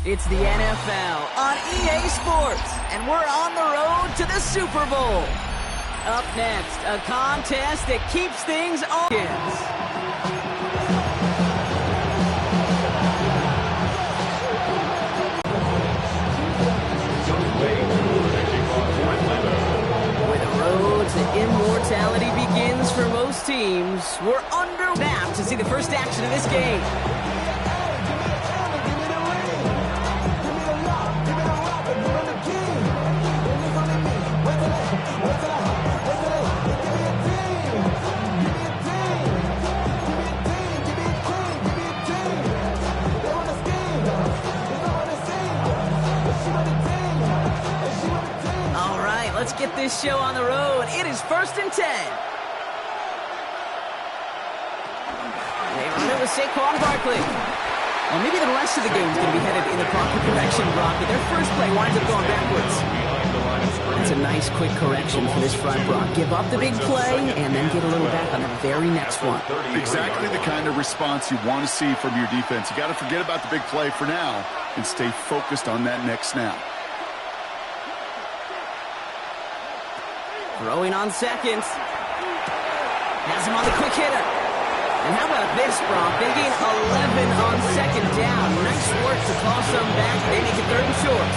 It's the NFL on EA Sports, and we're on the road to the Super Bowl. Up next, a contest that keeps things on. Where the road to immortality begins for most teams, we're under map to see the first action of this game. Let's get this show on the road. It is 1st and 10. They run it with Saquon Barkley. Well, maybe the rest of the game is going to be headed in the proper direction, Brock, but their first play winds up going backwards. It's a nice, quick correction for this front, Brock. Give up the big play and then get a little back on the very next one. Exactly the kind of response you want to see from your defense. You got to forget about the big play for now and stay focused on that next snap. Throwing on seconds. Has him on the quick hitter. And how about this, Brock? They gain 11 on second down. Nice work to call some back. They make it 3rd and short.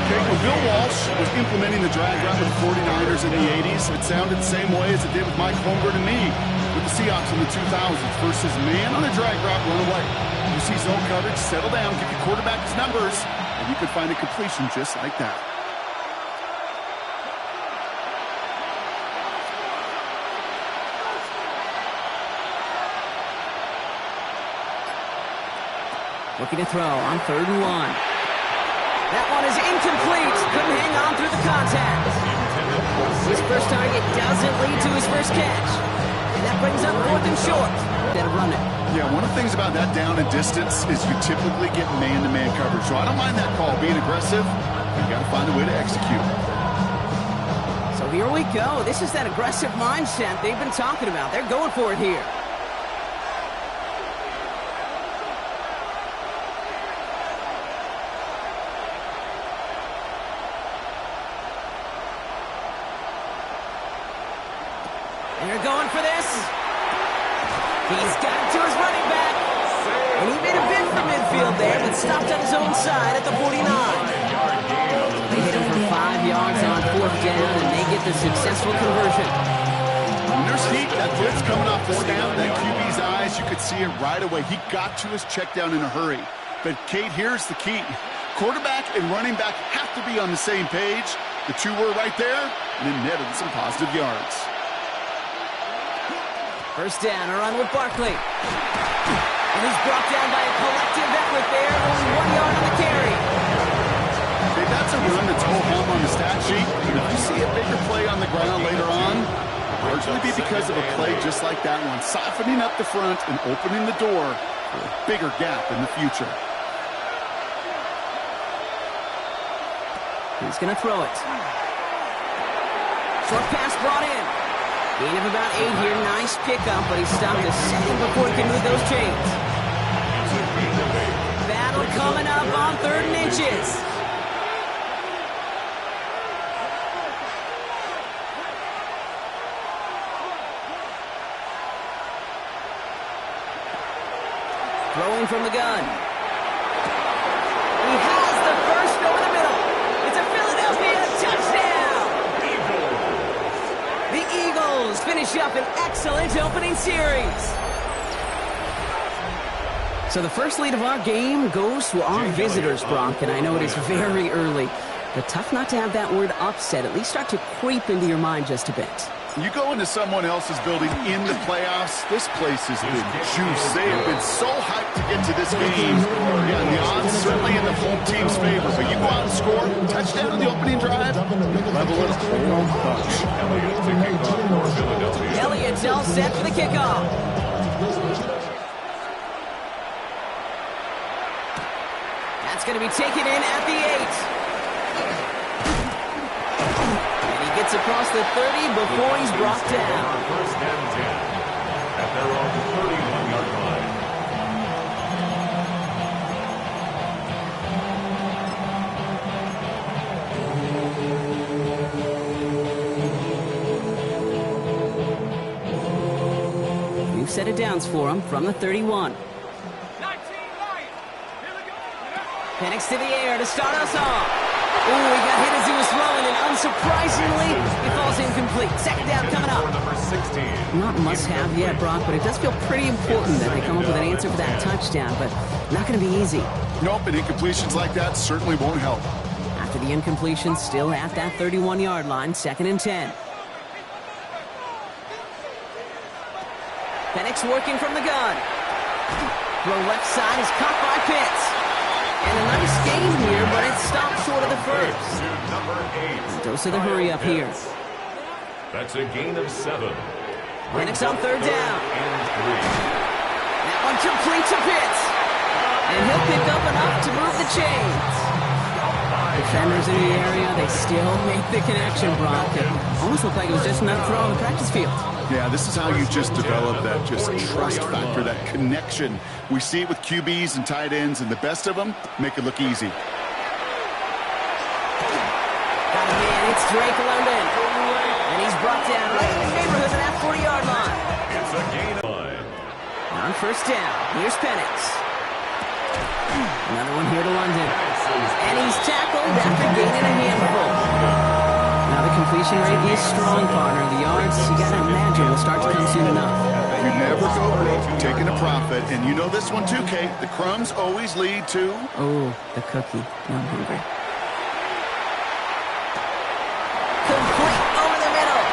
Okay, when Bill Walsh was implementing the drag route with the 49ers in the 80s, it sounded the same way as it did with Mike Holmgren and me with the Seahawks in the 2000s. Versus man on a drag route, run away. You see zone coverage, settle down, give your quarterback his numbers, and you could find a completion just like that. Looking to throw on 3rd and 1. That one is incomplete. Couldn't hang on through the contact. His first target doesn't lead to his first catch. And that brings up 4th and short. Then run it. Yeah, one of the things about that down and distance is you typically get man-to-man coverage. So I don't mind that call, being aggressive. You got to find a way to execute. So here we go. This is that aggressive mindset they've been talking about. They're going for it here. And they're going for this. He's got it to his running back. And he made a bid for midfield there, but stopped on his own side at the 49. They hit him for 5 yards on 4th down, and they get the successful conversion. When there's heat, that blitz coming off the snap, that QB's eyes, you could see it right away. He got to his check down in a hurry. But, Kate, here's the key. Quarterback and running back have to be on the same page. The two were right there, and it netted some positive yards. First down, a run with Barkley. And he's brought down by a collective effort there, only 1 yard on the carry. Okay, that's a run that's ho-hum on the stat sheet. But if you see a bigger play on the ground later on, it'll largely be because of a play just like that one, softening up the front and opening the door for a bigger gap in the future. He's going to throw it. Short pass brought in. Gain of about 8 here. Nice pickup, but he stopped a second before he can move those chains. Battle coming up on 3rd and inches. Throwing from the gun. He has the first over the middle. It's a Philadelphia touchdown. The Eagles finish up an excellent opening series. So the first lead of our game goes to our visitors, Brock, and I know it is very early, but tough not to have that word upset at least start to creep into your mind just a bit. You go into someone else's building in the playoffs, this place has been juice. They have been so hyped to get to this game. Yeah, the odds certainly in the home team's favor, but you go out and score, touchdown on the opening drive, level it a whole bunch. Elliott's all set for the kickoff. That's going to be taken in at the 8. Gets across the 30 before he's brought down. First and 10 at their own 31-yard line. of downs for him from the 31. Penix to the air to start us off. Ooh, he got hit as he was throwing, and unsurprisingly, he falls incomplete. Second down coming up. Number 16. Not must-have yet, Brock, but it does feel pretty important that they come up with an answer for that touchdown, but not going to be easy. Nope, and incompletions like that certainly won't help. After the incompletion, still at that 31-yard line, 2nd and 10. Penix working from the gun. Throw left side is caught by Pitts. And a nice game here, but it stopped short of the first. Number 8. Dose of the hurry up here. That's a gain of 7. Penix on 3rd down. And 3. That one complete to Pitts. And he'll pick up enough to move the chains. Defenders in the area, they still make the connection, Brock. It almost looked like it was just another throw on the practice field. Yeah, this is how you just develop that just trust factor, that connection. We see it with QBs and tight ends, and the best of them make it look easy. Got a man, it's Drake London. And he's brought down right in the neighborhood of that 40-yard line. It's a gain of 9. On 1st down, here's Penix. Another one here to London. And he's tackled after gaining a handful. Now the completion rate is strong, partner. The yards, you got to imagine, will start to come soon enough. You never go broke taking a profit, and you know this one too, Kate. The crumbs always lead to... Oh, the cookie. Now I'm hungry. Complete over the middle.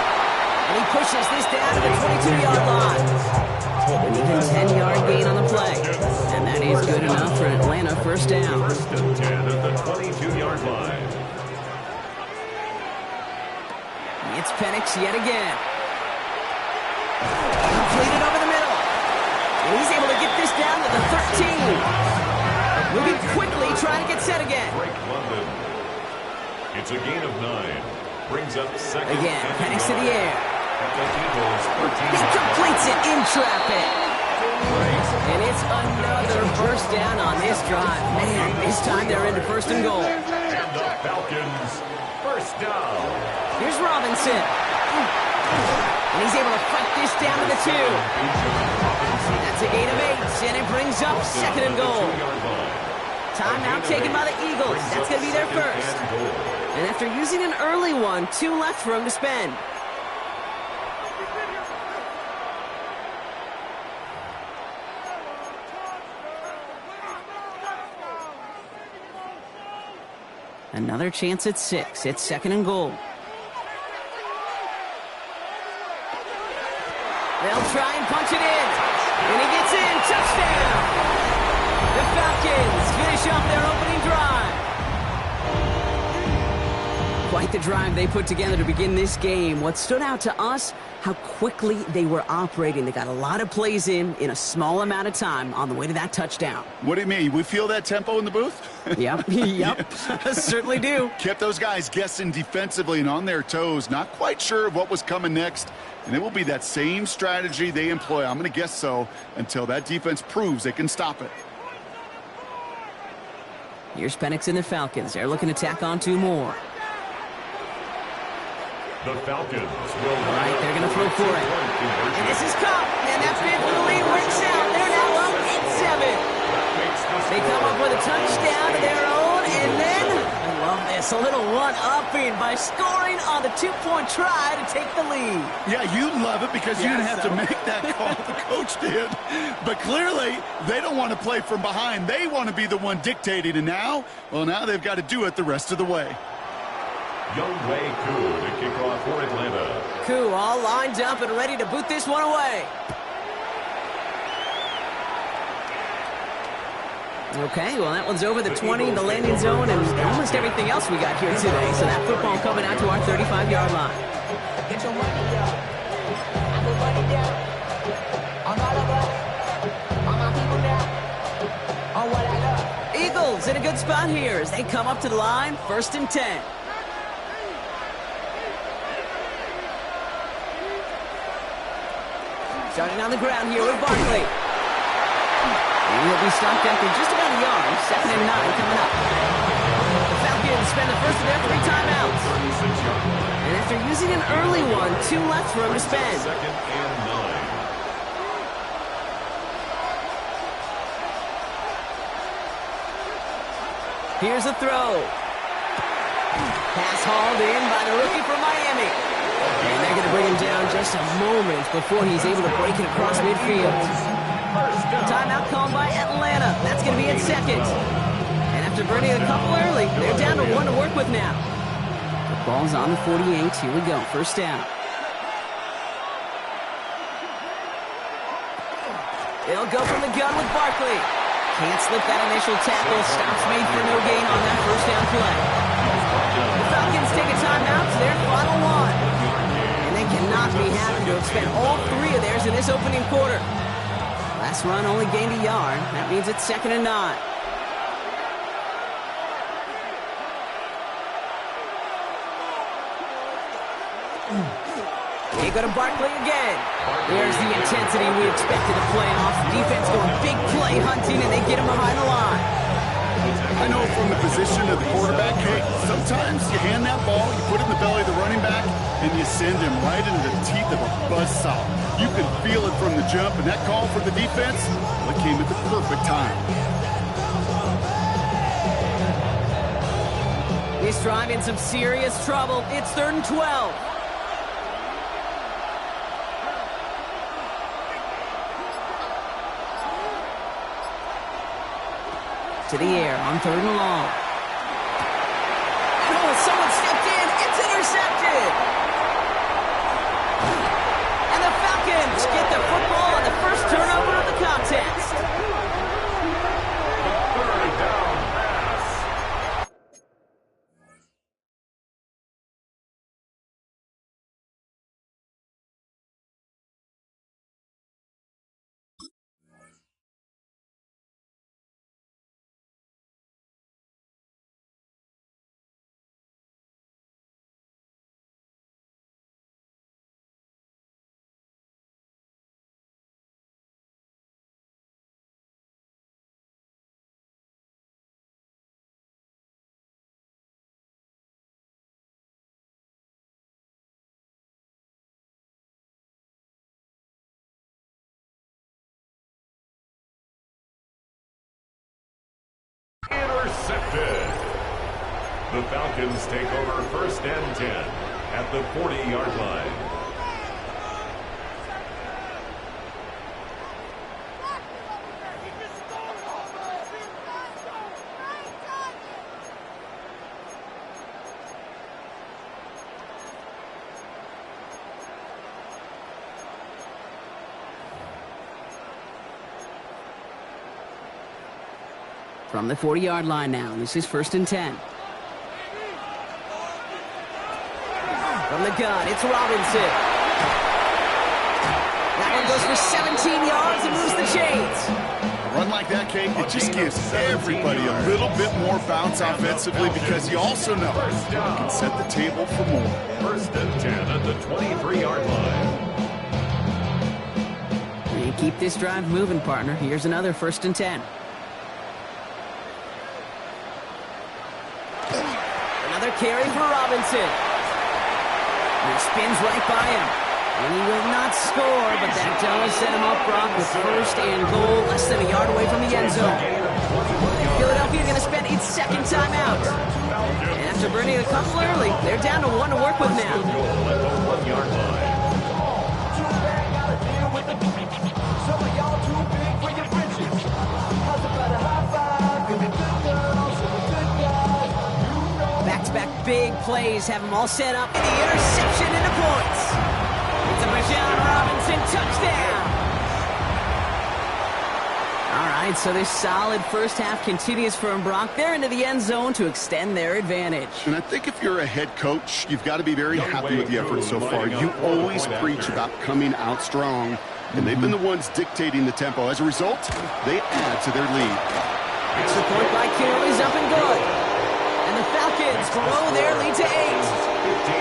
And he pushes this down to the 22-yard line. An even 10-yard gain on the play. And that is good enough for Atlanta 1st down. 1st and 10 at the 22-yard line. It's Penix yet again. Completed over the middle. And he's able to get this down to the 13. Moving quickly, trying to get set again. Drake London. It's a gain of 9. Brings up 2nd. Again, Penix to the air. He 13. completes it in traffic. And it's another first down on this drive. Man, this time they're into 1st and goal. And the Falcons, 1st down. Here's Robinson. And he's able to fight this down to the 2. That's a gain of 8, and it brings up 2nd and goal. Timeout taken by the Eagles. That's going to be their first. And after using an early one, 2 left for him to spend. Another chance at 6. It's 2nd and goal. They'll try and punch it in. And he gets in. Touchdown. The Falcons finish off their opening drive. Quite the drive they put together to begin this game. What stood out to us, how quickly they were operating. They got a lot of plays in a small amount of time on the way to that touchdown. What do you mean? We feel that tempo in the booth? Yep, certainly do. Kept those guys guessing defensively and on their toes, not quite sure of what was coming next. And it will be that same strategy they employ, I'm going to guess so, until that defense proves they can stop it. Here's Penix and the Falcons. They're looking to tack on 2 more. The Falcons will... All right, they're going to throw for it. And this is Cup. And that bid for the lead works out. They're now up 8-7. They come up with a touchdown of their own, and then, I love this, a little one-upping by scoring on the 2-point try to take the lead. Yeah, you love it because you didn't have to make that call. The coach did. But clearly, they don't want to play from behind. They want to be the one dictating, and now they've got to do it the rest of the way. Younghoe Koo to kick off for Atlanta. Koo all lined up and ready to boot this one away. Okay, well, that one's over the 20, the landing zone, and almost everything else we got here today. So that football coming out to our 35-yard line. Get your money down. I put money down. On all of us. On my people now. On what I love. Eagles in a good spot here as they come up to the line, 1st and 10. Starting on the ground here with Barkley. And he'll be stopped after just about a yard. 2nd and 9 coming up. The Falcons spend the first of their 3 timeouts. And after using an early one, 2 left for him to spend. 2nd and 9. Here's a throw. Pass hauled in by the rookie from Miami. And they're going to bring him down just a moment before he's able to break it across midfield. Timeout called by Atlanta. That's going to be its second. And after burning a couple early, they're down to one to work with now. The ball's on the 48. Here we go. First down. They'll go from the gun with Barkley. Can't slip that initial tackle. Stops made for no gain on that first down play. The Falcons take a timeout to their final one. And they cannot be happy to have spent all three of theirs in this opening quarter. Last run only gained a yard. That means it's 2nd and 9. They go to Barkley again. There's the intensity we expected to play off. Defense going big play hunting, and they get him behind the line. I know from the position of the quarterback, hey, sometimes you hand that ball, you put it in the belly of the running back, and you send him right into the teeth of a buzzsaw. You can feel it from the jump, and that call for the defense, well, it came at the perfect time. This drive in some serious trouble. It's 3rd and 12. To the air on 3rd and long. Oh, someone stepped in. It's intercepted. And the Falcons get the football on the first turnover of the contest. Third down pass. Intercepted. The Falcons take over 1st and 10 at the 40-yard line. From the 40-yard line now. This is 1st and 10. From the gun, it's Robinson. That one goes for 17 yards and moves the chains. A run like that, Kate, it just gives everybody a little bit more bounce offensively because you also know you can set the table for more. 1st and 10 at the 23-yard line. And keep this drive moving, partner. Here's another 1st and 10. Another carry for Robinson. He spins right by him. And he will not score, but that does set him up, Brock, with 1st and goal, less than a yard away from the end zone. Philadelphia going to spend its 2nd time out. And after burning a couple early, they're down to one to work with now. Back-to-back big plays have them all set up. And the interception into points. It's a Bijan Robinson touchdown. All right, so this solid first half continues from Brock. They're into the end zone to extend their advantage. And I think if you're a head coach, you've got to be very happy with the effort so far. You always preach about coming out strong, and they've been the ones dictating the tempo. As a result, they add to their lead. Extra point by Kittle is up and good. And the Falcons grow their lead to 8. 15.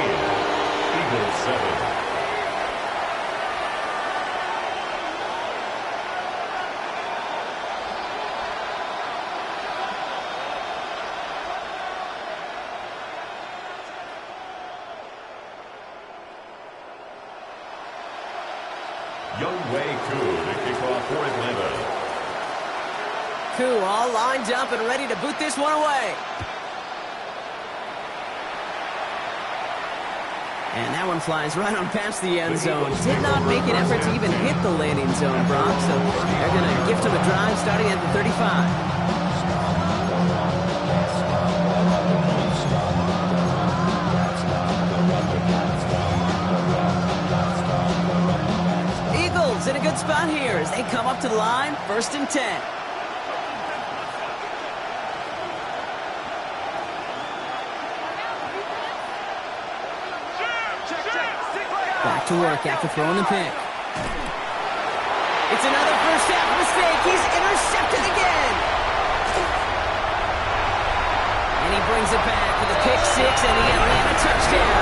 Eagles 7. Cool, all lined up and ready to boot this one away. And that one flies right on past the end zone. Did not make an effort to even hit the landing zone, Brock. So they're going to gift him a drive starting at the 35. Eagles in a good spot here as they come up to the line, 1st and 10. Back to work after throwing the pick. It's another first half mistake. He's intercepted again. And he brings it back with a pick 6 and the Atlanta touchdown.